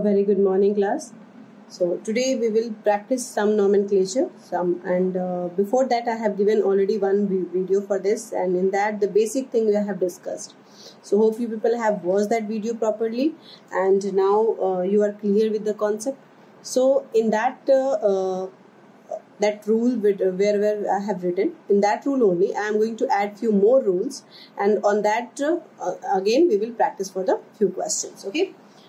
very good morning, class. So today we will practice some nomenclature, before that I have given already one video for this, and in that the basic thing we have discussed. So hope you people have watched that video properly, and now you are clear with the concept. So in that that rule where I have written, in that rule only I am going to add few more rules, and on that again we will practice for the few questions. Okay.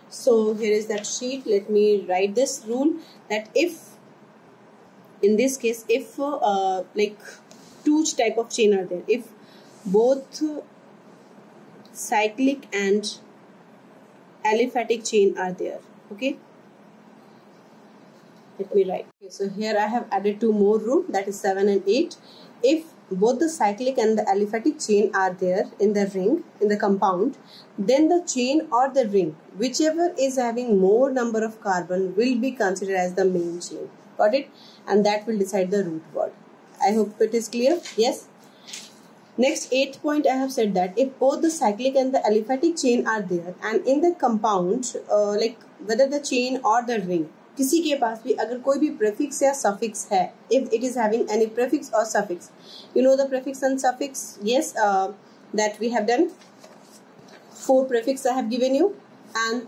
So here is that sheet. Let me write this rule, that if in this case if like two type of chain are there, if both cyclic and aliphatic chain are there. Okay, let me write. Okay, so here I have added two more rule, that is 7 and 8. If both the cyclic and the aliphatic chain are there in the ring, in the compound, then the chain or the ring, whichever is having more number of carbon, will be considered as the main chain. Got it? And that will decide the root word. I hope it is clear. Yes. Next 8th point, I have said that if both the cyclic and the aliphatic chain are there, and in the compound, like whether the chain or the ring, किसी के पास भी अगर कोई भी prefix या suffix है, if it is having any prefix or suffix, you know the prefix and suffix. Yes, that we have done. 4 prefix I have given you, and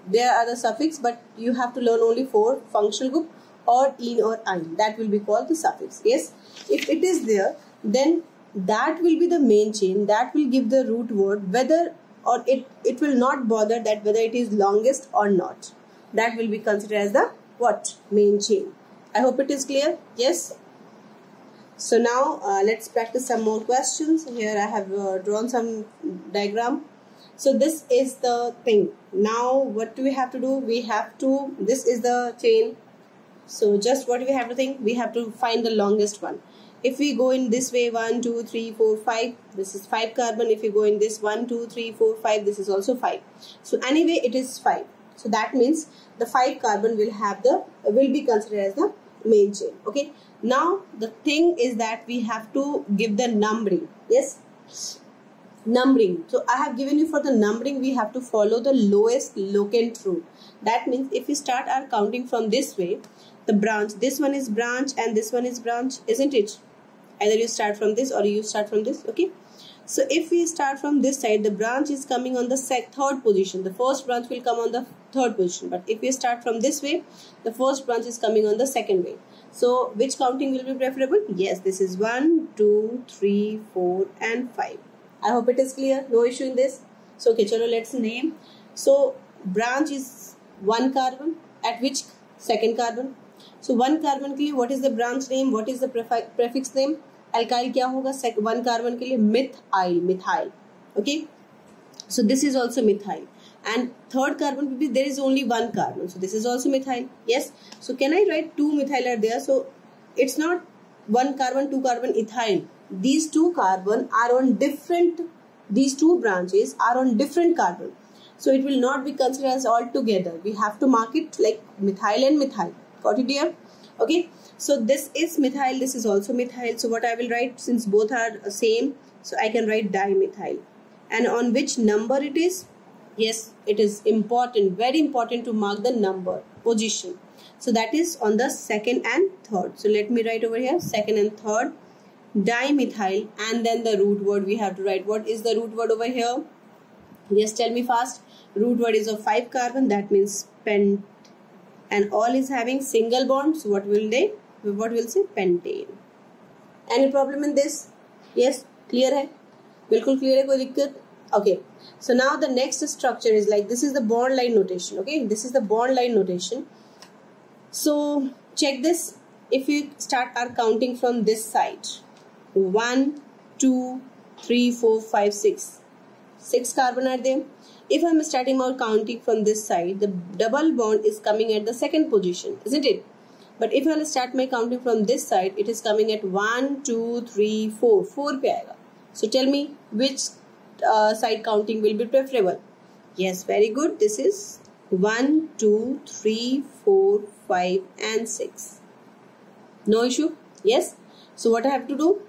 there are the suffix, but you have to learn only 4 functional group or in or ein. That will be called the suffix. Yes, if it is there, then that will be the main chain. That will give the root word, whether or it will not bother that whether it is longest or not. That will be considered as the what? Main chain. I hope it is clear. Yes. So now let's practice some more questions. Here I have drawn some diagram. So this is the thing. Now what do we have to do? We have to, this is the chain. So just what we have to think? We have to find the longest one. If we go in this way, 1, 2, 3, 4, 5, this is 5 carbon. If you go in this 1, 2, 3, 4, 5, this is also 5. So anyway, it is 5. So that means the 5 carbon will be considered as the main chain. Okay. Now the thing is that we have to give the numbering. Yes, numbering. So I have given you for the numbering, we have to follow the lowest locant rule. That means if we start our counting from this way, the branch, this one is branch and this one is branch, isn't it? Either you start from this or you start from this. Okay. So if we start from this side, the branch is coming on the third position. The first branch will come on the third position. But if we start from this way, the first branch is coming on the second way. So which counting will be preferable? Yes, this is 1, 2, 3, 4 and 5. I hope it is clear. No issue in this. So okay, chalo, let's name. So branch is 1 carbon. At which second carbon? So 1 carbon के लिए what is the branch name? What is the prefix name? Alkyl क्या होगा? 1 carbon के लिए methyl. Okay. So this is also methyl. And third carbon will be, there is only 1 carbon. So this is also methyl. Yes. So can I write 2 methyl are there? So it's not 1 carbon, 2 carbon ethyl. These 2 carbon are on different, these 2 branches are on different carbon. So it will not be considered as all together. We have to mark it like methyl and methyl. Got it here? Okay. So this is methyl, this is also methyl. So what I will write, since both are same, so I can write dimethyl. And on which number it is? Yes, it is important, very important to mark the number, position. So that is on the second and third. So let me write over here, second and third, dimethyl, and then the root word we have to write. What is the root word over here? Yes, tell me fast. Root word is of 5 carbon, that means pent. And all is having single bonds. What will they? What will say? Pentane. Any problem in this? Yes, clear hai? Bilkul clear hai, koi dikkat? Okay. So now the next structure is like, this is the bond line notation. Okay, this is the bond line notation. So check this. If we start our counting from this side, 1, 2, 3, 4, 5, 6. 6 carbon are there. If I am starting our counting from this side, the double bond is coming at the second position, isn't it? But if I will start my counting from this side, it is coming at 1, 2, 3, 4. 4 पे आएगा. So tell me which side counting will be preferable. Yes, very good. This is 1, 2, 3, 4, 5 and 6. No issue. Yes. So what I have to do?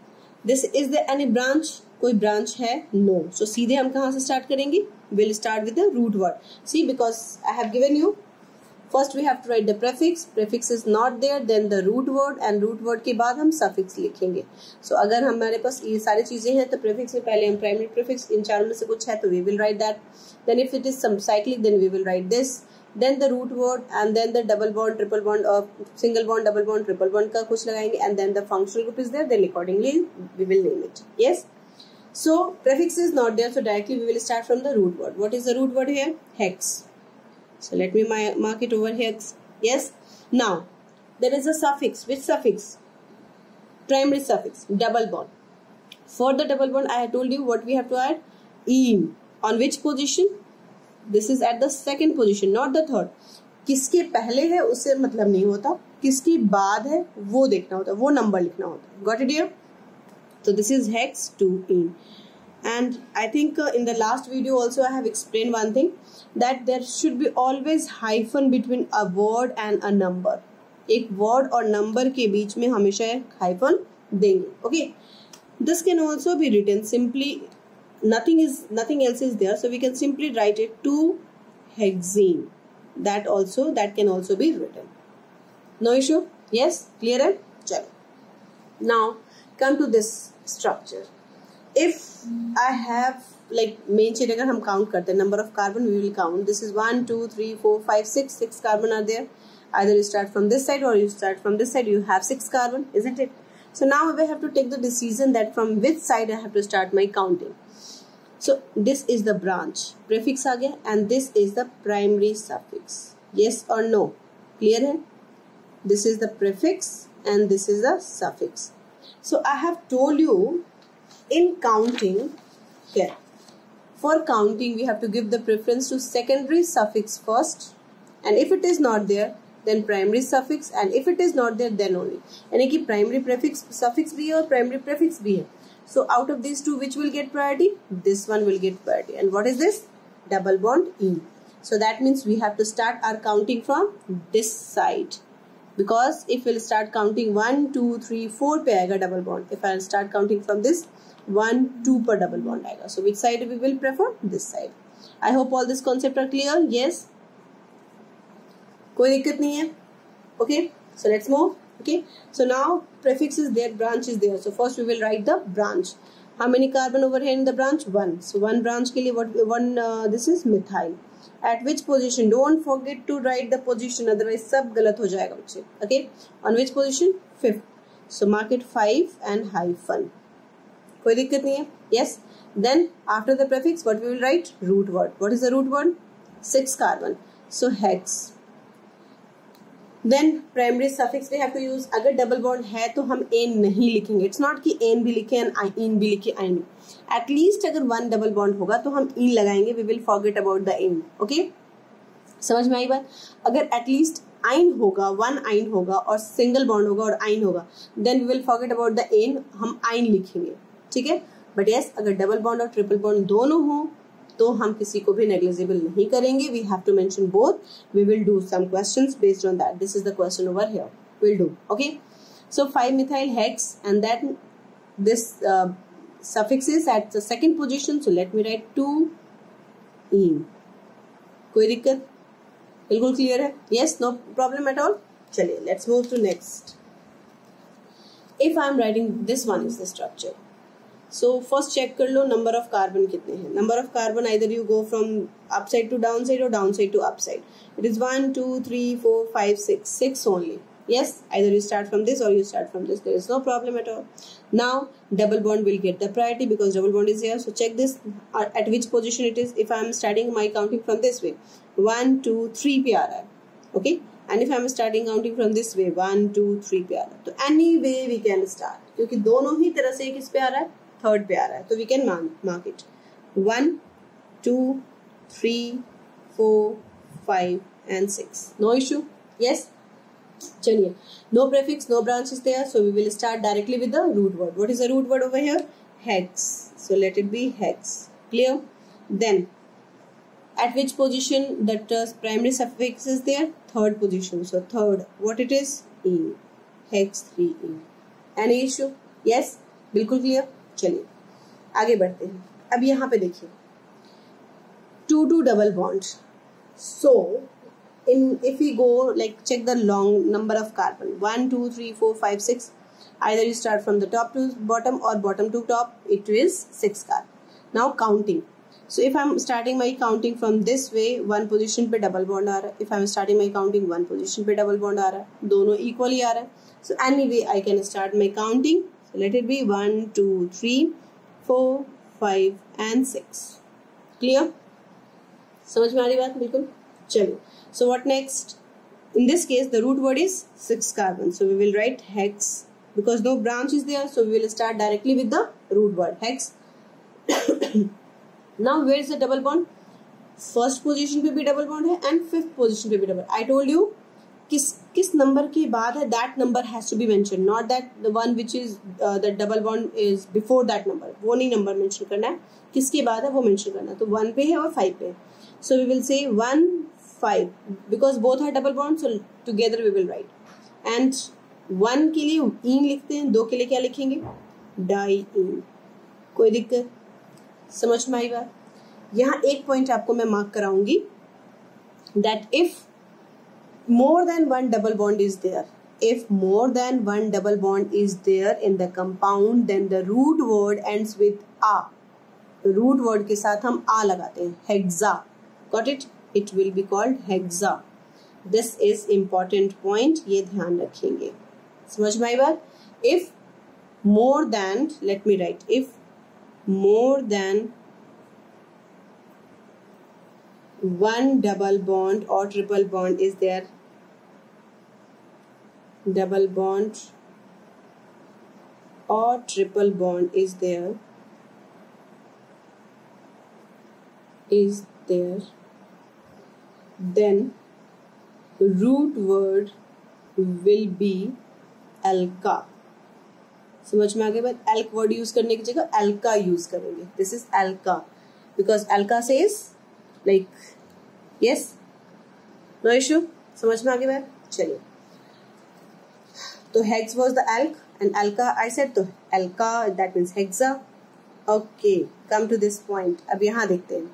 This is there any branch? कोई branch है? No. So सीधे हम कहाँ से start करेंगे? We'll start with the root word. See, because I have given you first we have to write the prefix, prefix is not there, then the root word, and root word के बाद हम suffix लिखेंगे. सो अगर हमारे पास ये सारी चीजें हैं तो प्रेफिक्स में पहले हम प्राइमरी प्रेफिक्स, इन चारों में से कुछ है तो we will write that. Then if it is some cyclic then we will write this, then the root word, and then the double bond, triple bond, single bond, double bond, triple bond का कुछ लगाएंगे, and then the functional group is there, then accordingly we will name it. Yes, so prefix is not there, so directly we will start from the root word. What is the root word here? Hex. So let me mark it over hex. Yes, now there is a suffix. Which suffix? Primary suffix, double bond. For the double bond I have told you what we have to add, in. On which position? This is at the second position, not the third. किसके पहले है उससे मतलब नहीं होता, किसके बाद है वो देखना होता, वो नंबर लिखना होता. Got it here? So this is hex to in. And I think in the last video also I have explained one thing, that there should be always hyphen between a word and a number. एक word और number के बीच में हमेशा hyphen देंगे. Okay? This can also be written simply. Nothing else is there, so we can simply write it to hexene. That can also be written. No issue? Yes, clear है? चलो. Now come to this structure. If I have like main chain, अगर हम count करते हैं number of carbon, we will count. This is 1 2 3 4 5 6 carbon are there. Either you start from this side or you start from this side. You have 6 carbon, isn't it? So now we have to take the decision that from which side I have to start my counting. So this is the branch, prefix आ गया, and this is the primary suffix. Yes or no? Clear है? This is the prefix and this is the suffix. So I have told you in counting here, for counting we have to give the preference to secondary suffix first, and if it is not there then primary suffix, and if it is not there then only. यानी कि primary prefix suffix भी है और primary prefix भी है. So out of these two, which will get priority? This one will get priority. And what is this? Double bond in. So that means we have to start our counting from this side. Because if we'll start counting 1, 2, 3, 4 पे आएगा double bond. If I'll start counting from this, 1, 2 पर double bond आएगा. So which side we will prefer? This side. I hope all these concepts are clear. Yes. कोई दिक्कत नहीं है. Okay. So let's move. Okay, so now prefix is there, branch is there. So first we will write the branch. How many carbon over here in the branch? 1. So one branch के लिए this is methyl. At which position? Don't forget to write the position, otherwise सब गलत हो जाएगा बच्चे. Okay, on which position? 5th. So mark it 5 and hyphen. कोई दिक्कत नहीं है. Yes. Then after the prefix, what we will write? Root word. What is the root word? 6 carbon. So hex. Then primary suffix we have to use. अगर double bond है तो हम N नहीं लिखेंगे. इट्स नॉट कि N भी लिखे and in भी लिखे आइन भी. एटलीस्ट अगर वन डबल बॉन्ड होगा तो हम इन लगाएंगे. We will forget about the ene. Okay, समझ में आई बात? अगर एटलीस्ट आइन होगा, वन आइन होगा और सिंगल बॉन्ड होगा और आइन होगा, then we will forget about the ene, हम आइन लिखेंगे. ठीक है. बट यस, अगर डबल बॉन्ड और ट्रिपल बॉन्ड दोनों हो तो हम किसी को भी नेग्लिजिबल नहीं करेंगे. We have to mention both. We will do some questions based on that. This is the question over here. Will do. Okay, so 5 methyl hex and then this suffix is at the second position. So let me write 2 in. कोई दिक्कत? बिल्कुल clear है? Yes, no problem at all. चलिए, let's move to next. If I am writing this one is the structure. So first check कर लो number of carbon कितने हैं. Number of carbon either you go from upside to downside or downside to upside. It is 1, 2, 3, 4, 5, 6. 6 only. Yes, either you start from this or you start from this. There is no problem at all. Now double bond will get the priority because double bond is here. So check this at which position it is. If I am starting my counting from this way, 1, 2, 3 पे आ रहा है. Okay, and if I am starting counting from this way, 1, 2, 3 पे आ रहा है. तो any way we can start, क्योंकि दोनों ही तरह से किस पे आ रहा है? थर्ड पे आ रहा है. तो we can mark it 1, 2, 3, 4, 5 and 6. No issue. Yes. चलिए, no prefix, no branch is there, so we will start directly with the root word. What is the root word over here? Hex. So let it be hex. Clear? Then at which position that primary suffix is there? Third position. So third, what it is? In. Hex 3 in. Any issue? Yes. बिल्कुल clear. चलिए आगे बढ़ते हैं. अब यहाँ पे देखिए 2 double bond. So if we go like check the long number of carbon, 1 2 3 4 5 6, either you start from the top to bottom or bottom to top, it is 6 carbon. Now counting. So if I'm starting my counting from this way, one position पे double bond आ रहा है. If I'm starting my counting, one position पे double bond आ रहा है. दोनों equally आ रहा है. So anyway I can start my counting. So let it be 1 2 3 4 5 and 6. Clear? समझ में आ रही बात बिल्कुल? चलिए. So what next? In this case the root word is 6 carbon. So we will write hex because no branch is there. So we will start directly with the root word hex. Now where is the double bond? First position पे भी double bond है and fifth position पे भी double. I told you किस number के बाद है, that number has to be mention, not that the one which is the double bond is before that number. वो नहीं नंबर मेंशन करना है, किसके बाद है वो मेंशन करना है. तो 1 पे है और 5 पे है. So we will say 1 5 because both are double bond, so together we will write. And 1 के लिए इन लिखते हैं, 2 के लिए क्या लिखेंगे, डाई इन. कोई दिक्कत? समझ में आई बात? यहाँ एक पॉइंट आपको मैं मार्क कराऊंगी, that if more than one double bond is there, if more than one double bond is there in the compound, then the root word ends with a. root word के साथ हम a लगाते हैं, hexa. got it? It will be called hexa. this is important point, ये ध्यान रखेंगे. समझ में आई बात? if more than, let me write, if more than one double bond or triple bond is there, double bond or triple bond is there, then root word will be alka. समझ में आ गया बात? alk word यूज करने की जगह alka use करेंगे. this is alka because alka says like yes, no issue. समझ में आ गई बात? चलिए, तो hex was the alk and alka I said, तो alka that means hexa. okay, come to this point. अब यहाँ देखते हैं.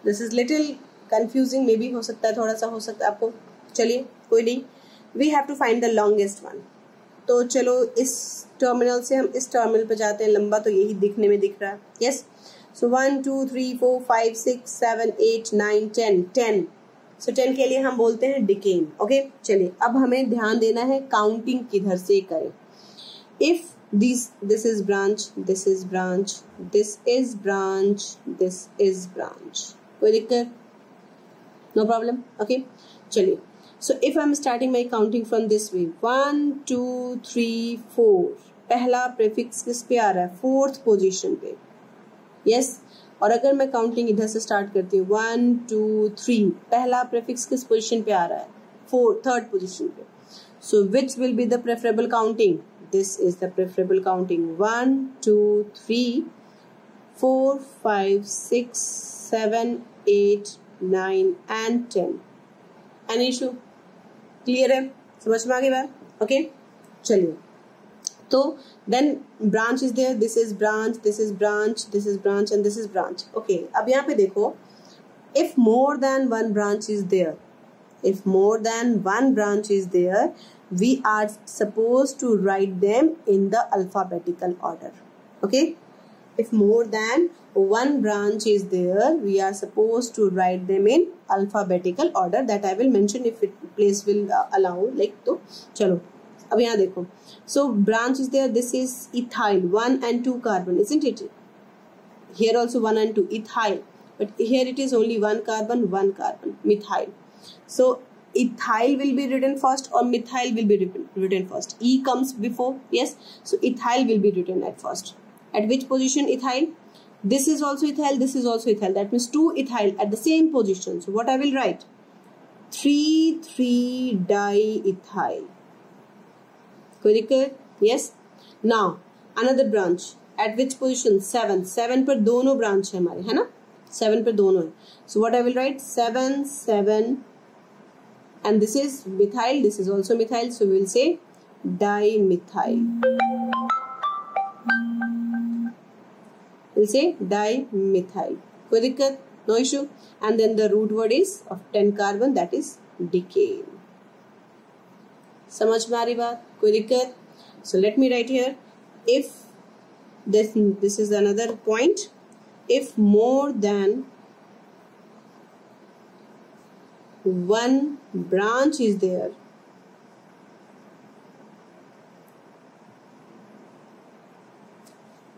this is little confusing, maybe हो सकता है, थोड़ा सा हो सकता है आपको. चलिए कोई नहीं, we have to find the longest one. तो चलो इस टर्मिनल से हम इस टर्मिनल पे जाते हैं. लंबा तो यही दिखने में दिख रहा है. yes, so 1 2 3 4 5 6 7 8 9 10. so 10 के लिए हम बोलते हैं डिकेन. ओके, चलिए अब हमें ध्यान देना है काउंटिंग किधर से करें. If this is branch, this is branch, this is branch, this is branch. कोई दिक्कत? No problem. ओके, चलिए. so if I'm starting my counting from this way, 1 2 3 4, पहला प्रीफिक्स किस पे आ रहा है, फोर्थ पोजीशन पे. यस, और अगर मैं काउंटिंग इधर से स्टार्ट करती हूँ 1 2 3, पहला प्रीफिक्स किस पोजीशन पे आ रहा है, थर्ड पोजीशन पे. So which will be the preferable counting? This is the preferable counting. 1 2 3 4 5 6 7 8 9 and 10. Any issue? Clear है? समझ में आ गई बात? ओके, चलिए. तो then branch is there, this is branch, this is branch, this is branch and this is branch. okay, अब यहाँ पे देखो, if more than one branch is there, if more than one branch is there, we are supposed to write them in the alphabetical order. okay, if more than one branch is there, we are supposed to write them in alphabetical order. that I will mention if it place will allow. like, तो चलो अब यहाँ देखो. so branch is there, this is ethyl, 1 and 2 carbon, isn't it? here also 1 and 2 ethyl, but here it is only 1 carbon, 1 carbon, methyl. so ethyl will be written first or methyl will be written first? E comes before. yes, so ethyl will be written at first. at which position ethyl? this is also ethyl, this is also ethyl, that means 2 ethyl at the same position. so what I will write, 3 diethyl. कोई दिक्कत? yes. now another branch at which position? 7 पर दोनों branch है हमारे, है ना? 7 पर दोनों है. so what I will write, 7 and this is methyl, this is also methyl, so we will say dimethyl. we'll say dimethyl. कोई दिक्कत? no issue. And then the root word is of 10 carbon, that is decane. समझ में आ रही बात, कोई दिक्कत? So let me write here, if this is another point, if more than one branch is there,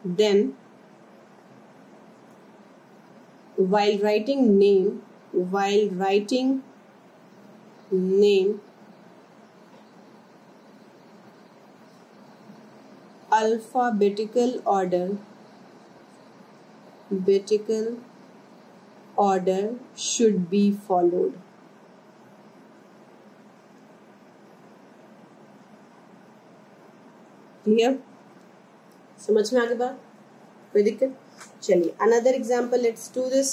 then while writing name, alphabetical order should be followed. Clear? समझ में आ गई बात, कोई दिक्कत? चलिए another example, let's do this.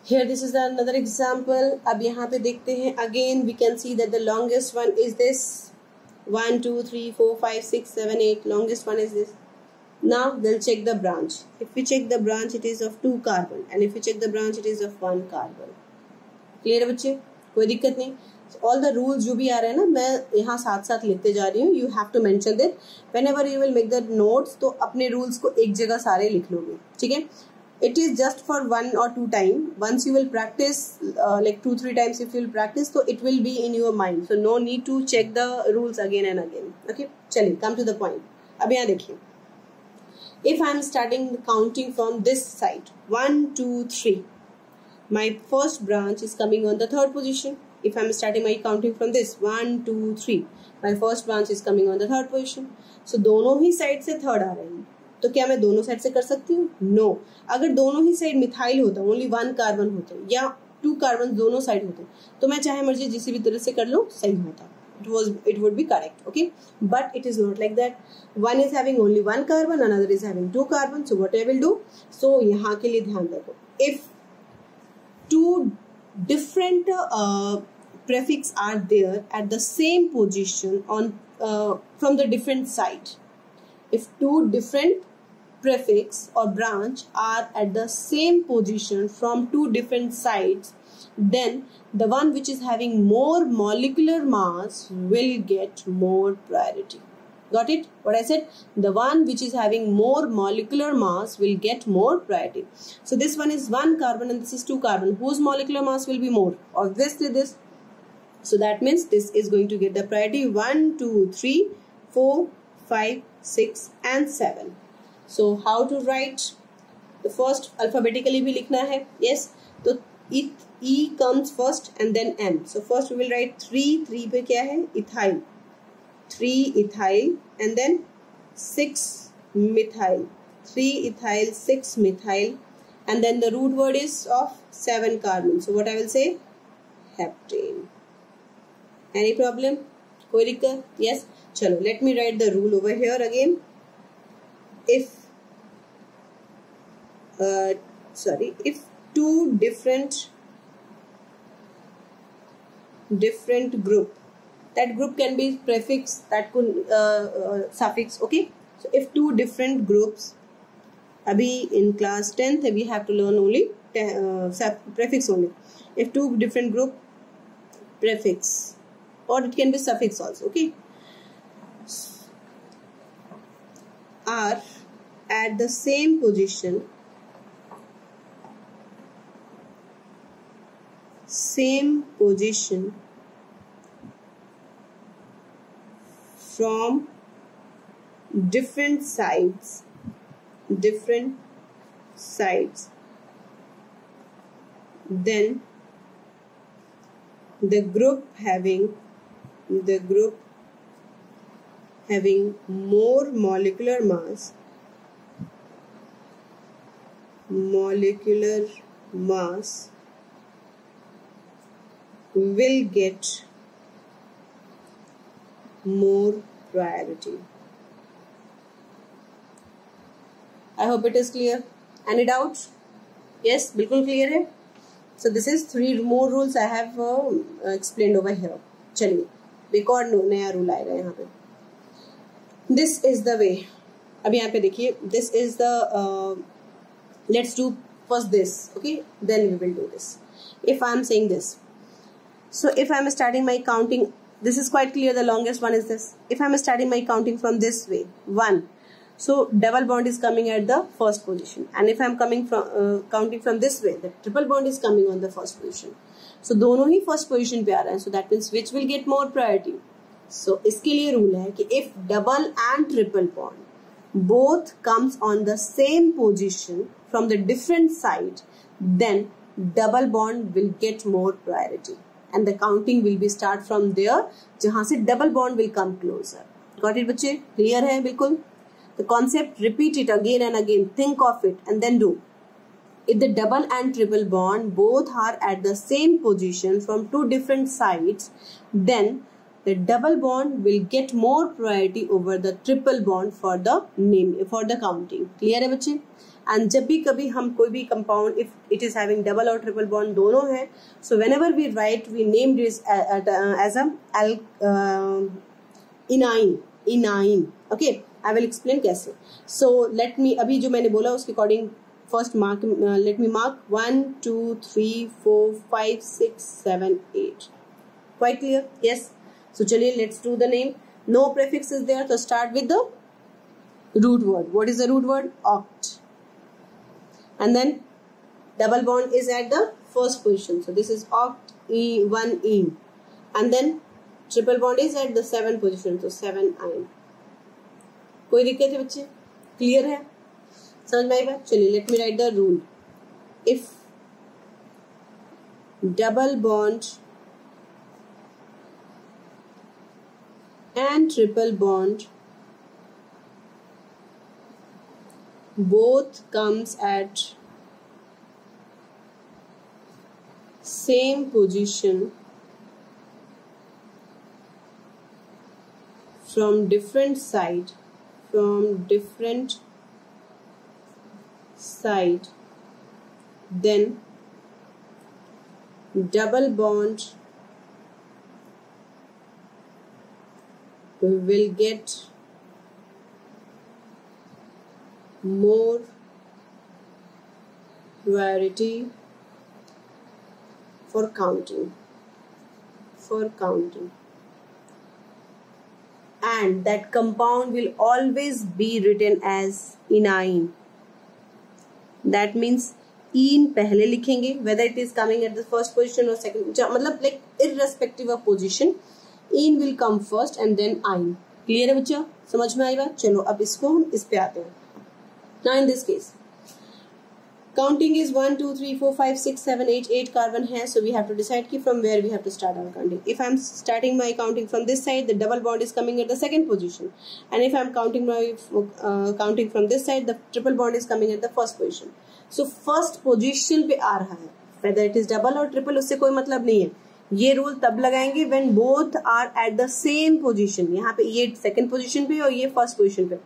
Here this is another example. अब यहाँ पे देखते हैं, again we can see that the longest one is this. 1 2 3 4 5 6 7 8, longest one is this. Now we'll check the branch. If we check the branch, it is of 2 carbon, and if we check the branch, it is of 1 carbon. Clear है बच्चे, कोई दिक्कत नहीं. All the rules जो भी आ रहे हैं ना, मैं यहाँ साथ साथ लिखते जा रही हूँ. You have to mention that whenever you will make the notes, तो अपने rules को एक जगह सारे लिख लोगे, ठीक है? It is just for 1 or 2 times. Once you will practice like 2-3 times, if you will practice, so it will be in your mind. So no need to check the rules again and again. Okay, चलिए come to the point. अब यहाँ देखिए. If I am starting counting from this side, 1 2 3, my first branch is coming on the 3rd position. If I am starting my counting from this 1 2 3, my first branch is coming on the 3rd position. So दोनों ही side से 3rd आ रहे हैं. तो क्या मैं दोनों side से कर सकती हूँ? नो. अगर दोनों ही साइड मिथाइल होता, ओनली 1 कार्बन होता या 2 कार्बन दोनों साइड होते, तो मैं चाहे मर्जी जिस भी तरह से कर लूँ, सही होता. It would be correct, okay? But it is not like that. One is having only 1 carbon, another is having 2 carbon. So what I will do? So यहाँ के लिए ध्यान रखो. If 2 different prefix are there at the same position on from the different side, if 2 different prefix or branch are at the same position from 2 different sides, then the one which is having more molecular mass will get more priority. Got it? What I said? The one which is having more molecular mass will get more priority. So this one is 1 carbon and this is 2 carbon. Whose molecular mass will be more? Obviously this. So that means this is going to get the priority 1, 2, 3, 4, 5, 6 and 7. So how to write? The first alphabetically भी लिखना है. Yes. तो E comes first and then M. So first we will write 3. 3 पे क्या है? Ethyl. 3 ethyl and then 6 methyl. 3 ethyl, 6 methyl, and then the root word is of 7 carbon. So what I will say? Heptane. Any problem? कोई दिक्कत? Yes. चलो, let me write the rule over here again. If 2 different group, that group can be prefix, that could suffix, okay? So if 2 different groups, abhi in class 10th we have to learn only prefix only. If 2 different group, prefix, or it can be suffix also, okay, are at the same position from different sides, then the group having more molecular mass will get more priority. I hope it is clear. Any doubts? Yes, बिल्कुल clear है. So this is 3 more rules I have explained over here. चलिए, एक और नया rule आएगा यहाँ पे. This is the way. अब यहाँ पे देखिए, this is the let's do suppose this, okay, then we will do this. If I am saying this, so if I am starting my counting, this is quite clear, the longest one is this. If I am starting my counting from this way, 1, so double bond is coming at the first position, and if I am coming from counting from this way, the triple bond is coming on the first position. So दोनों ही first position पे आ रहा है, so that means which will get more priority. So इसके लिए rule है कि if double and triple bond both comes on the same position from the different side, then double bond will get more priority and the counting will be start from there जहाँ से double bond will come closer. Got it बच्चे? Clear है बिल्कुल? The concept, repeat it again and again, think of it and then do. If the double and triple bond both are at the same position from two different sides, then the double bond will get more priority over the triple bond for the name, for the counting. Clear है बच्चे? And जब भी कभी हम कोई भी compound, if it is having double or triple bond दोनों है, so whenever we write, we named it as a enine. Okay, I will explain कैसे. So let me, अभी जो मैंने बोला उसके according first mark, let me mark 1, 2, 3, 4, 5, 6, 7, 8. Quite clear? Yes. So चलिए let's do the name. No prefix is there, so start with the root word. What is the root word? Oct. And then double bond is at the first position. So this is oct, one in. And then triple bond is at the 7th position. So 7 in. कोई दिक्कत है बच्चे? Clear है? समझ में आई बात? चलिए let me write the rule. If double bond and triple bond both comes at same position from different side, then double bond will get more priority for counting. And that compound will always be written as enine. That means in पहले लिखेंगे, whether it is coming at the first position or second, मतलब like irrespective of position, in will come first and then ein. Clear है बच्चा? समझ में आई बात? चलो अब इसको हम इस पे आते हैं. Now in this case, counting is 1, 2, 3, 4, 5, 6, 7, 8. 8 carbon है, so we have to decide कि from where we have to start our counting. If I am starting my counting from this side, the double bond is coming at the second position, and if I am counting from this side, the triple bond is coming at the first position. So first position पे आ रहा है, whether it is double or triple उससे कोई मतलब नहीं है. ये rule तब लगाएंगे when both are at the same position. यहाँ पे ये second position पे और ये first position पे.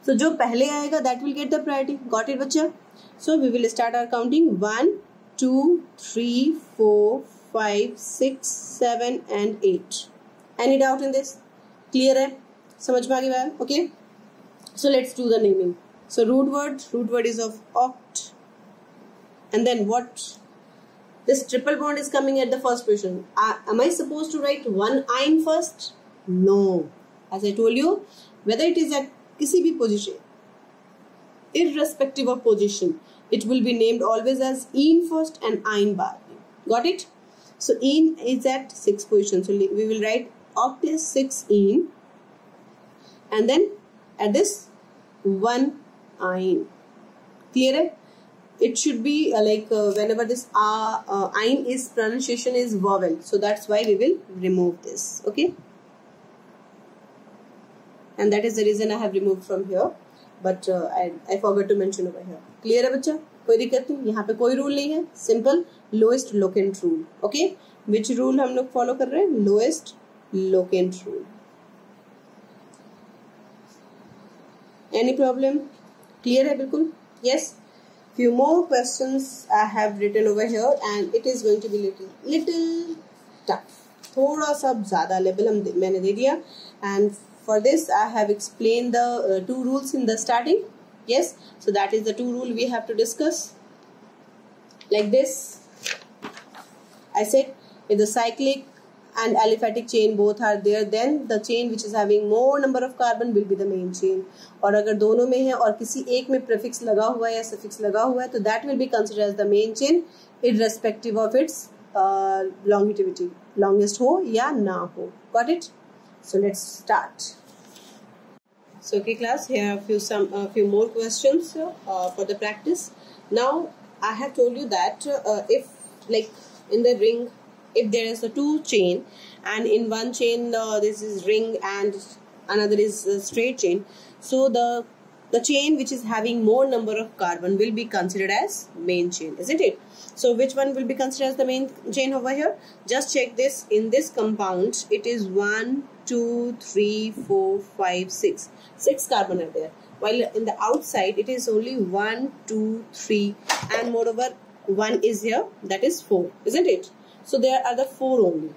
So जो पहले आएगा that will get the priority. Got it बच्चा? So we will start our counting 1, 2, 3, 4, 5, 6, 7 and 8. Any doubt in this? Clear है? समझ में आ गई बात? Okay. So let's do the naming. So root word is of oct. And then what? This triple bond is coming at the first position. Am I supposed to write one ein first? No. As I told you, whether it is at किसी भी position, irrespective of position, it will be named always as in first and ein bar. Got it? So in is at 6th position. So we will write oct is 6 in, and then at this 1 ein. Clear है? It should be whenever this ein is pronunciation is vowel, so that's why we will remove this. Okay, and that is the reason I have removed from here, but I forgot to mention over here. Clear है बच्चा? कोई दिक्कत नहीं, यहाँ पे कोई rule नहीं है. Simple lowest locant rule. Okay, which rule हम लोग follow कर रहे हैं? Lowest locant rule. Any problem? Clear है बिल्कुल? Yes. Few more questions I have written over here, and it is going to be little tough. थोड़ा सा ज़्यादा level मैंने दे दिया, and for this I have explained the 2 rules in the starting. Yes, so that is the 2 rule we have to discuss. Like this, I said if the cyclic and aliphatic chain both are there, then the chain which is having more number of carbon will be the main chain. और अगर दोनों में है और किसी एक में prefix लगा हुआ है या suffix लगा हुआ है, तो that will be considered as the main chain irrespective of its longevity, longest हो या ना हो. Got it? So let's start. So okay class, here are a few more questions for the practice. Now I have told you that if like in the ring, if there is a two chain and in one chain this is ring and another is a straight chain, so the chain which is having more number of carbon will be considered as main chain, isn't it? So which one will be considered as the main chain over here? Just check this. In this compound it is 1, 2, 3, 4, 5, 6. 6 carbon are there, while in the outside it is only 1, 2, 3 and moreover 1 is here, that is 4, isn't it? So there are the 4 only.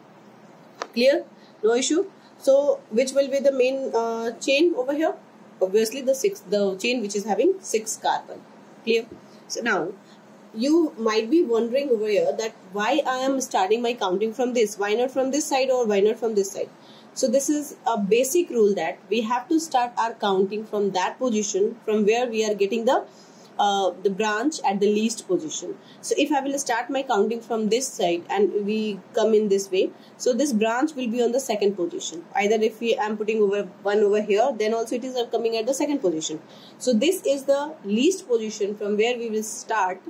Clear? No issue. So which will be the main chain over here? Obviously the chain which is having 6 carbon. Clear? So now you might be wondering over here that why I am starting my counting from this, why not from this side or why not from this side? So this is a basic rule that we have to start our counting from that position from where we are getting the branch at the least position. So if I will start my counting from this side and we come in this way, so this branch will be on the second position. Either if I am putting one over here, then also it is coming at the second position. So this is the least position from where we will start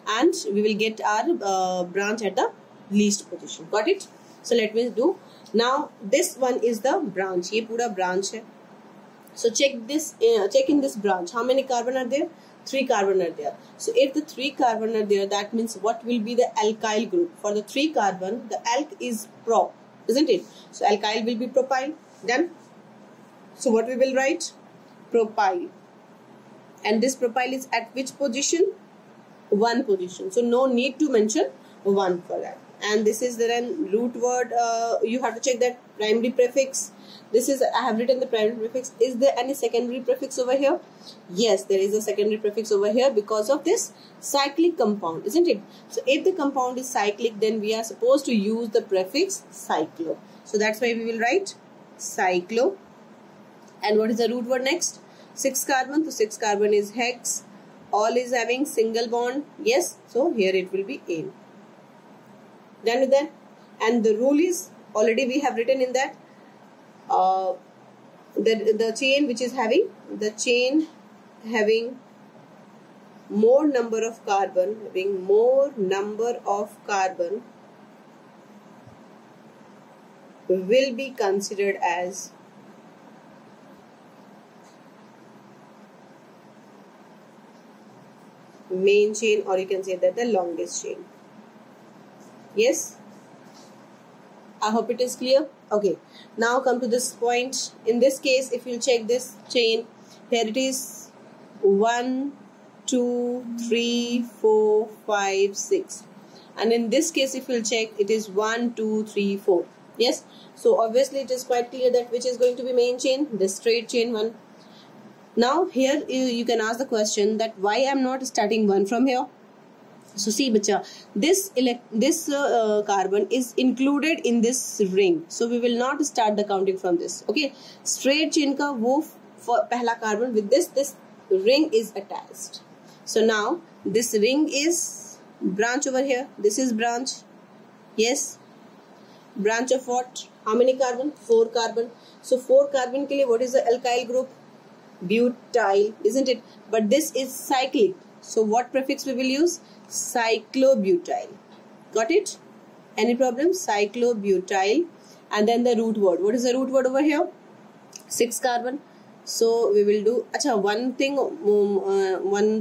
and we will get our branch at the least position. Got it? So let me do. Now this one is the branch. ये पूरा branch है. So check this. Check in this branch. How many carbon are there? 3 carbon are there. So if the 3 carbon are there, that means what will be the alkyl group? For the 3 carbon, the alk is prop, isn't it? So alkyl will be propyl. Done. So what we will write? Propyl. And this propyl is at which position? 1 position. So no need to mention 1 for that. And this is the root word. You have to check that primary prefix. This is, I have written the primary prefix. Is there any secondary prefix over here? Yes, there is a secondary prefix over here because of this cyclic compound, isn't it? So if the compound is cyclic, then we are supposed to use the prefix cyclo. So that's why we will write cyclo. And what is the root word next? 6 carbon. So 6 carbon is hex. All is having single bond. Yes. So here it will be A. Done with that. And the rule is already we have written in that the chain which is having more number of carbon, will be considered as main chain, or you can say that the longest chain. Yes, I hope it is clear. Okay, now come to this point. In this case, if you check this chain, here it is 1, 2, 3, 4, 5, 6. And in this case, if you check, it is 1, 2, 3, 4. Yes, so obviously it is quite clear that which is going to be main chain, the straight chain one. Now here you can ask the question that why I am not starting 1 from here. So see bacha, this carbon is included in this ring, so we will not start the counting from this. Okay, straight chain ka wo for pehla carbon with this ring is attached. So now this ring is branch over here, this is branch. Yes, branch of what? How many carbon? 4 carbon. So 4 carbon ke liye what is the alkyl group? Butyl, isn't it? But this is cyclic, so what prefix we will use? Cyclobutyl. Got it? Any problem? Cyclobutyl. And then the root word. What is the root word over here? 6 carbon. So we will do. Acha, one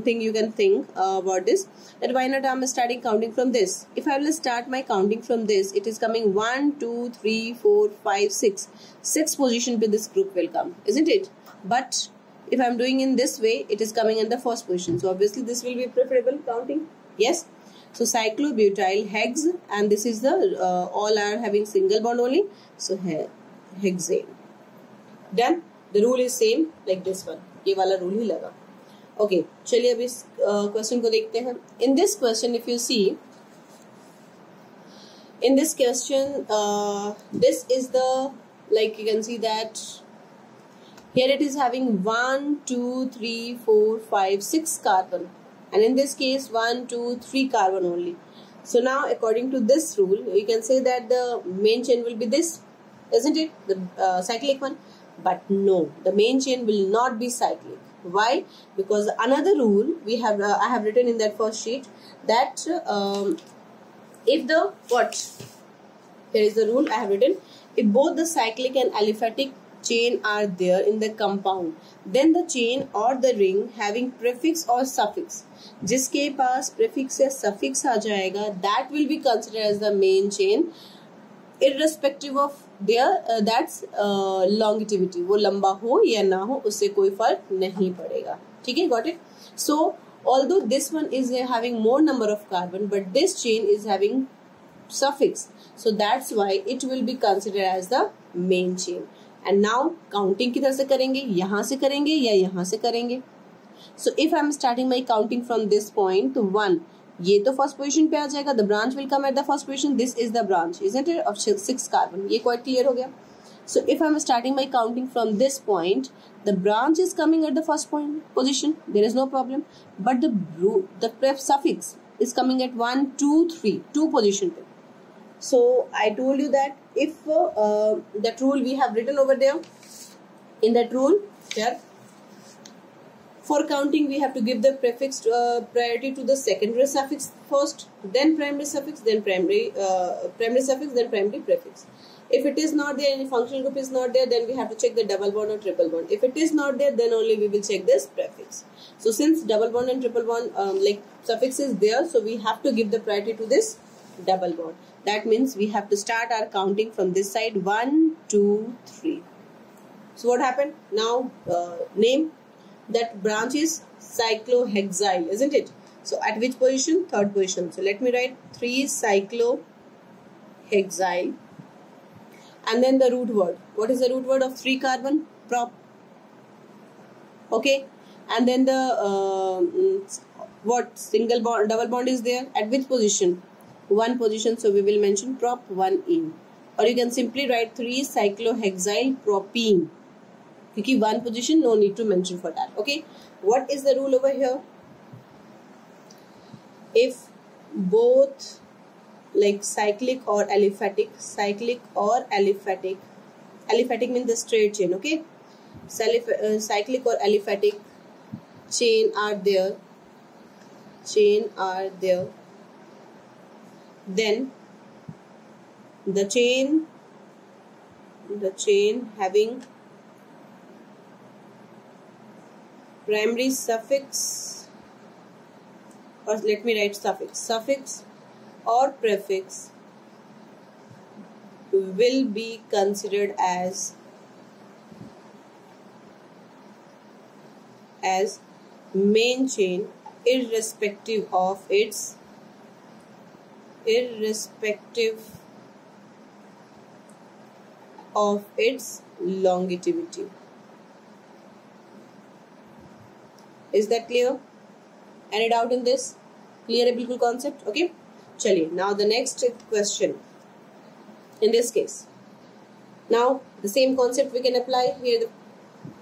thing you can think about this, that why not I am starting counting from this. If I will start my counting from this, it is coming 1, 2, 3, 4, 5, 6. 6 position with this group will come, isn't it? But if I am doing in this way, it is coming in the first position. So obviously this will be preferable counting. Yes. So cyclobutyl, hex, and this is the all are having single bond only. So hexane. Done. The rule is same like this one. ये वाला rule ही लगा. Okay चलिए अब इस question को देखते हैं. In this question if you see, in this question this is the, like you can see that here it is having 1 2 3 4 5 6 carbon, and in this case 1 2 3 carbon only. So now according to this rule you can say that the main chain will be this, isn't it, the cyclic one? But no, the main chain will not be cyclic. Why? Because another rule we have I have written in that first sheet that if the what, here is the rule I have written, if both the cyclic and aliphatic chain are there in the compound, then the chain or the ring having prefix or suffix, जिसके पास prefix या suffix आ जाएगा, that will be considered as the main chain irrespective of their that's longevity. वो लंबा हो या ना हो उससे कोई फर्क नहीं पड़ेगा. ठीक है, got it? So although this one is having more number of carbon, but this chain is having suffix, so that's why it will be considered as the main chain. And now counting किधर से करेंगे, यहाँ से करेंगे या यहाँ से करेंगे? So if I am starting my counting from this point to 1, ये तो फर्स्ट पोजीशन पे आ जाएगा, the branch will come at the first position, this is the branch, isn't it, of 6 carbon. ये quite clear हो गया. So if I am starting my counting from this point, the branch is coming at the first position, there is no problem, but the pref suffix is coming at 1 2 3 2 position पे. So I told you that if that rule we have written over there, in that rule here for counting we have to give the prefix priority to the secondary suffix first, then primary suffix, then primary suffix, then primary prefix. If it is not there, any functional group is not there, then we have to check the double bond or triple bond. If it is not there, then only we will check this prefix. So since double bond and triple bond like suffix is there, so we have to give the priority to this double bond. That means we have to start our counting from this side, 1 2 3. So what happened now? Name that branch is cyclohexyl, isn't it? So at which position? Third position. So let me write 3 cyclohexyl. And then the root word. What is the root word of 3 carbon? Prop. Okay. And then the what single bond, double bond is there. At which position? 1 position. So we will mention prop 1-ene. Or you can simply write 3 cyclohexyl propene. Because 1 position, no need to mention for that. Okay. What is the rule over here? If both like cyclic or aliphatic means the straight chain, okay? Cyclic or aliphatic chain are there, then the chain having primary suffix, or let me write suffix or prefix will be considered as main chain irrespective of its longevity. Is that clear? Any doubt in this? Clear है बिल्कुल concept? Okay. चलिए, now the next question. In this case, now the same concept we can apply here.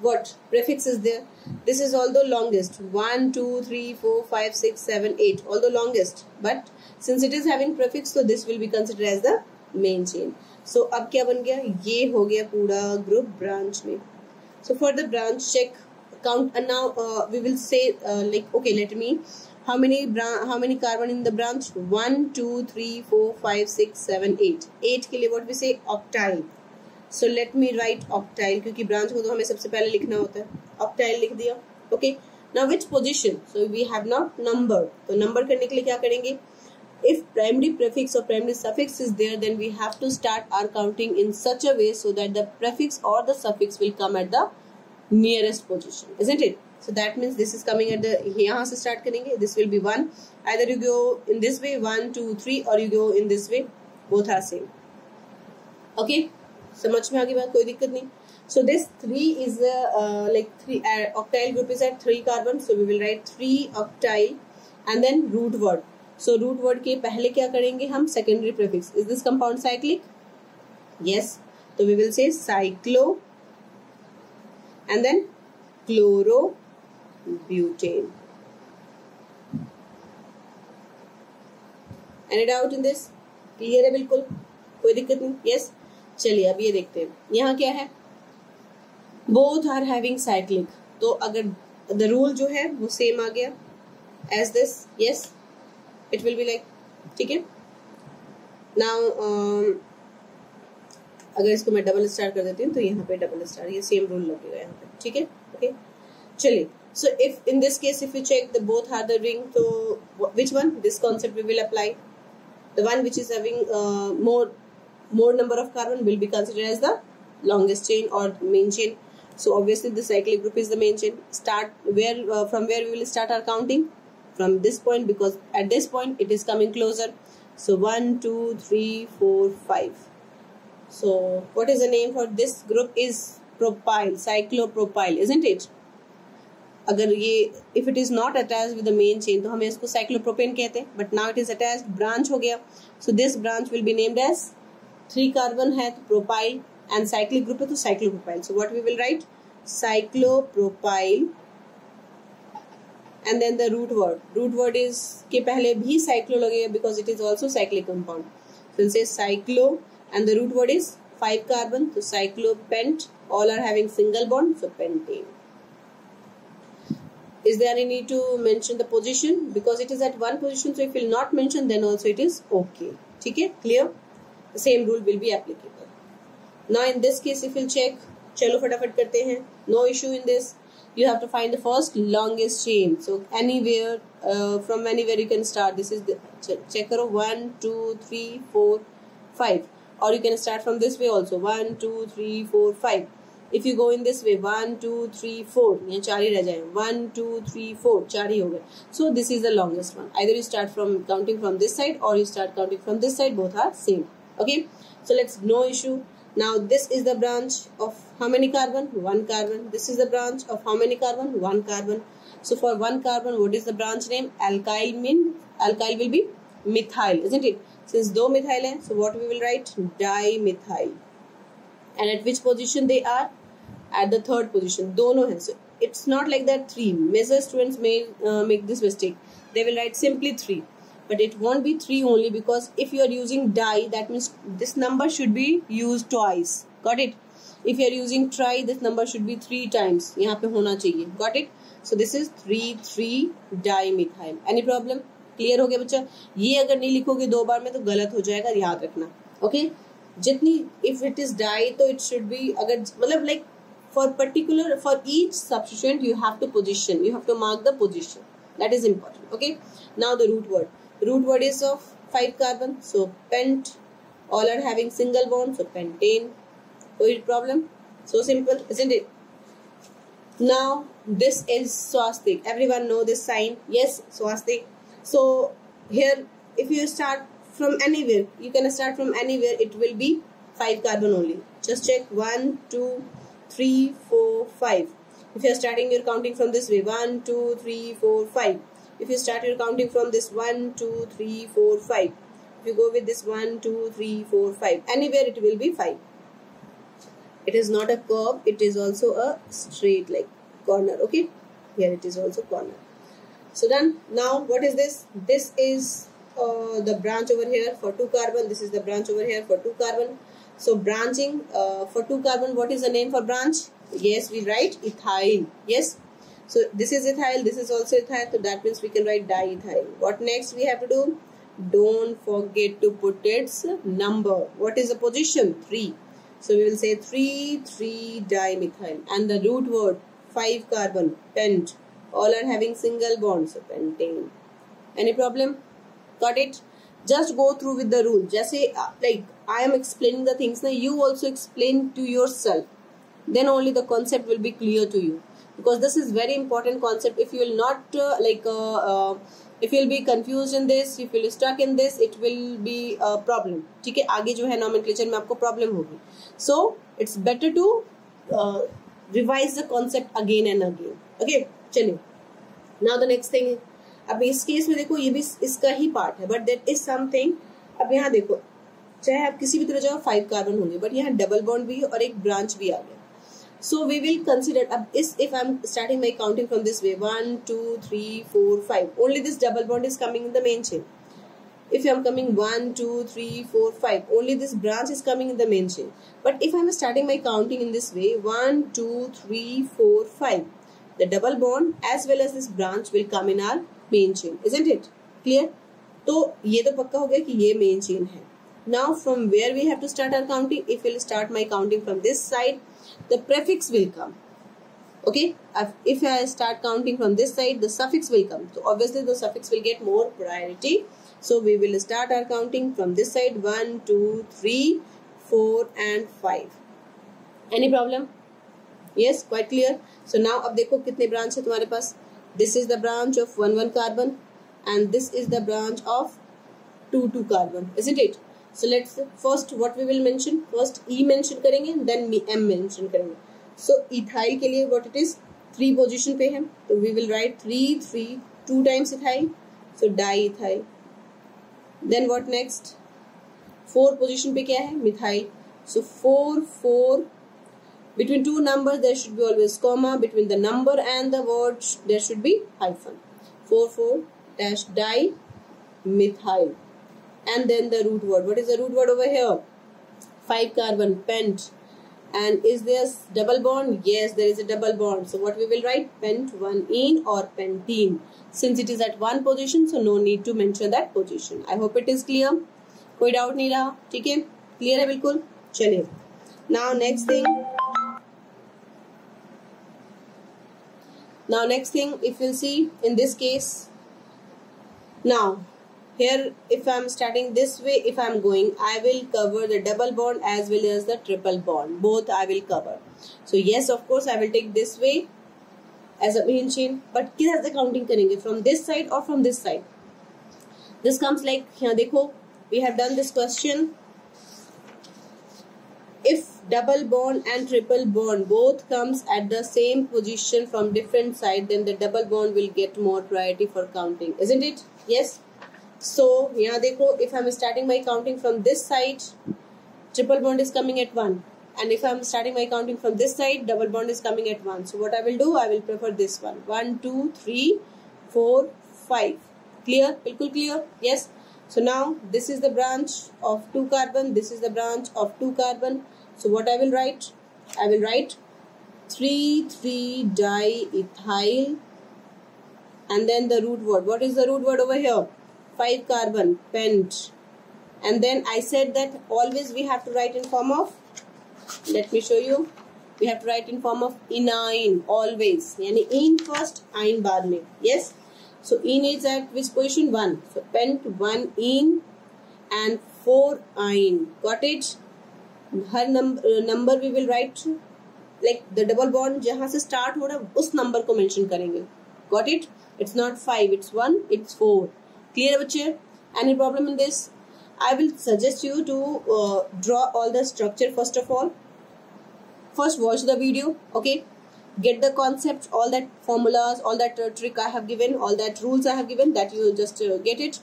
What prefix is there? This is although longest, 1 2 3 4 5 6 7 8, although longest, but since it is having prefix, so this will be considered as the main chain. So अब क्या बन गया? ये हो गया पूरा group branch में. So for the branch check count, and now we will say like, okay, let me. How many carbon in the branch? 1 2 3 4 5 6 7 8. 8 के लिए what we say? Octyl. So let me write octyl, क्योंकि branch को तो हमें सबसे पहले लिखना होता है. Octyl लिख दिया. Okay. Now which position? So we have now number. तो number करने के लिए क्या करेंगे? If primary prefix or primary suffix is there, then we have to start our counting in such a way so that the prefix or the suffix will come at the nearest position, isn't it? So that means this is coming at the, यहाँ से start करेंगे. This will be 1. Either you go in this way 1 2 3, or you go in this way. Both are same. Okay. समझ में आ गई बात? कोई दिक्कत नहीं. So this 3 is like 3 octyl group is at 3 carbon, so we will write 3 octyl and then root word. So root word के पहले क्या करेंगे हम, secondary prefix. Is this compound cyclic? Yes. So we will say cyclo and then chlorobutane. Any doubt in this? Clear है बिल्कुल, कोई दिक्कत नहीं? Yes. चलिए अब ये देखते हैं, यहाँ क्या है, both are having cyclic. तो अगर the rule जो है वो same आ गया as this, yes, it will be like, ठीक है. Now अगर इसको मैं डबल स्टार कर देती हूँ तो यहाँ पे डबल स्टार, ये सेम रूल लगेगा यहाँ पे, ठीक है. ओके चलिए. So if in this case if we check the both are the ring, so which one, this concept we will apply. The one which is having more number of carbon will be considered as the longest chain or main chain. So obviously the cyclic group is the main chain. Start where from where we will start our counting, from this point, because at this point it is coming closer. So 1 2 3 4 5. So what is the name for this group is propyl, cyclopropyl, isn't it? अगर ये if it is not attached with the main chain तो हमें इसको cyclopropane कहते हैं, but now it is attached, branch हो गया. So this branch will be named as 3 carbon है तो propyl and cyclic group है तो cyclopropyl. So what we will write, cyclopropyl and then the root word is के पहले भी cyclo लगेगा because it is also cyclic compound. So we'll say cyclo and the root word is 5 carbon, so cyclopent, all are having single bond, so pentane. Is there any need to mention the position? Because it is at one position, so if you will not mention then also it is okay. ठीक है, clear? The same rule will be applicable. Now in this case if you will check, चलो फटाफट करते हैं, no issue in this. You have to find the first longest chain. So anywhere from anywhere you can start. This is the check करो 1 2 3 4 5, or you can start from this way also 1 2 3 4 5. If you go in this way 1 2 3 4, यहाँ 4 ही रह जाए, 1 2 3 4, 4 ही हो गए. So this is the longest one. Either you start from counting from this side or you start counting from this side. Both are same. Okay. So let's, no issue. Now this is the branch of how many carbon? 1 carbon. This is the branch of how many carbon? 1 carbon. So for 1 carbon, what is the branch name? Alkyl mean alkyl will be methyl, isn't it? Since दो methyl है, so what we will write? Dimethyl. And at which position they are? At the third position. दोनों हैं. So it's not like that 3. Major students may make this mistake. They will write simply 3. But it won't be 3 only, because if you are using di, that means this number should be used twice. Got it? If you are using tri, this number should be 3 times. यहाँ पे होना चाहिए. Got it? So this is 3 dimethyl. Any problem? Clear हो गया बच्चा? ये अगर नहीं लिखोगे 2 बार में तो गलत हो जाएगा, याद रखना. Okay? जितनी if it is di तो it should be, अगर मतलब like for particular, for each substituent you have to position, you have to mark the position. That is important. Okay? Now the root word. Root word is of 5 carbon, so pent, all are having single bond, so pentane. No problem? So simple, isn't it? Now this is swastik. Everyone know this sign? Yes, swastik. So here if you start from anywhere, you can start from anywhere, it will be 5 carbon only. Just check 1 2 3 4 5. If you are starting your counting from this way, 1 2 3 4 5. If you start your counting from this 1 2 3 4 5. If you go with this 1 2 3 4 5, anywhere it will be 5. It is not a curve, it is also a straight like corner. Okay, here it is also corner. So done. Now what is this? This is the branch over here for 2 carbon. This is the branch over here for 2 carbon. So branching for 2 carbon, what is the name for branch? Yes, we write ethyl. Yes. So this is ethyl, this is also ethyl, so that means we can write diethyl. What next we have to do? Don't forget to put its number. What is the position? 3. So we will say 3 dimethyl. And the root word 5 carbon, pent. All are having single bonds, so pentane. Any problem? Got it? Just go through with the rule. Just say like I am explaining the things now, you also explain to yourself. Then only the concept will be clear to you. Because this is very important concept. If you will not if you will be confused in this, if you will stuck in this, it will be a problem. ठीक है, आगे जो है nomenclature में आपको problem होगी. So it's better to revise the concept again and again. Okay, चलिए. Now the next thing, अब इस केस में देखो ये भी इसका ही पार्ट है, बट देट इज समथिंग. अब यहाँ देखो, चाहे आप किसी भी तरह जाओ 5 कार्बन होंगे, बट यहाँ डबल बॉन्ड भी है और एक ब्रांच भी आ गया. So we will consider, अब इस if I'm starting my counting from this way, 1 2 3 4 5, only this double bond is coming in the main chain. If I'm coming 1 2 3 4 5, only this branch is coming in the main chain. But if I'm starting my counting in this way, 1 2 3 4 5, the double bond as well as this branch will come in our main chain, isn't it? Clear? तो ये तो पक्का हो गया कि ये main chain है. Now from where we have to start our counting? If we'll start my counting from this side, the prefix will come. Okay, if I start counting from this side, the suffix will come. So obviously the suffix will get more priority. So we will start our counting from this side, 1 2 3 4 and 5. Any problem? Yes, quite clear. So now अब देखो कितने branch है तुम्हारे पास. This is the branch of 1 1 carbon and this is the branch of 2 2 carbon, isn't it? So let's first what we will mention, first E mention करेंगे, then M mention करेंगे. So ethyl के लिए what it is, 3 position पे है, तो we will write 3 3 2 times ethyl, so diethyl. Then what next, 4 position पे क्या है, methyl, so 4 4. Between two numbers there should be always comma, between the number and the word there should be hyphen. 4 4 dash dimethyl. And then the root word. What is the root word over here? 5 carbon, pent. And is there double bond? Yes, there is a double bond. So what we will write? Pent1ene or pentene. Since it is at one position, so no need to mention that position. I hope it is clear. कोई doubt नहीं रहा, ठीक है? Clear है बिल्कुल? चलिए. Now next thing, if you'll see in this case, now here if I am starting this way, if I am going, I will cover the double bond as well as the triple bond, both I will cover. So yes, of course I will take this way as a main chain, but किधर से counting करेंगे, from this side or from this side? This comes like यहाँ देखो, we have done this question. If double bond and triple bond both comes at the same position from different side, then the double bond will get more priority for counting, isn't it? Yes. So यहाँ देखो, if I'm starting my counting from this side, triple bond is coming at 1, and if I'm starting my counting from this side, double bond is coming at 1. So what I will do, I will prefer this one, 1 2 3 4 5. Clear? बिल्कुल clear? Yes. So now this is the branch of 2 carbon, this is the branch of 2 carbon. So what I will write? I will write 3 3 diethyl, and then the root word. What is the root word over here? 5 carbon, pent. And then I said that always we have to write in form of, let me show you, we have to write in form of enine, always. Yani ene first, ine बाद में. Yes. So ene is at which position? 1. So pent 1 ene and 4 ine. Got it? Her number we will write like the double bond जहाँ से start हो रहा उस number को mention करेंगे. Got it? It's not 5, it's 1, it's 4. Clear बच्चे? Any problem in this? I will suggest you to draw all the structure first of all. First watch the video, okay? Get the concepts, all that formulas, all that trick I have given, all that rules I have given, that you just get it.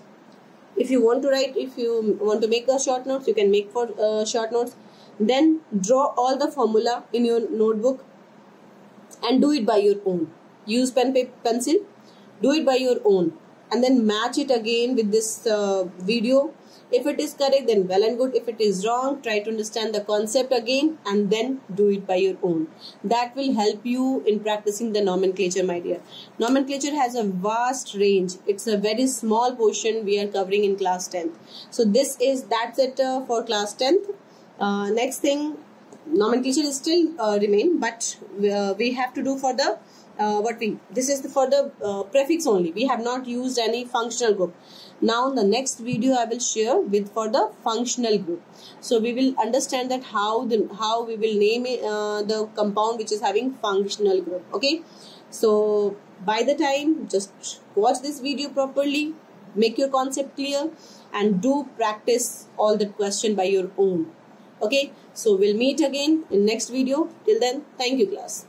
If you want to write, if you want to make a short notes, you can make for short notes. Then draw all the formula in your notebook and do it by your own. Use pen, paper, pencil. Do it by your own. And then match it again with this video. If it is correct, then well and good. If it is wrong, try to understand the concept again and then do it by your own. That will help you in practicing the nomenclature, my dear. Nomenclature has a vast range. It's a very small portion we are covering in class 10th. So that's it for class 10th. Next thing, nomenclature is still remain, but we have to do for the this is for the prefix only. We have not used any functional group. Now the next video I will share with for the functional group. So we will understand that how we will name the compound which is having functional group. Okay. So by the time, just watch this video properly, make your concept clear, and do practice all the question by your own. Okay, so we'll meet again in next video. Till then, thank you class.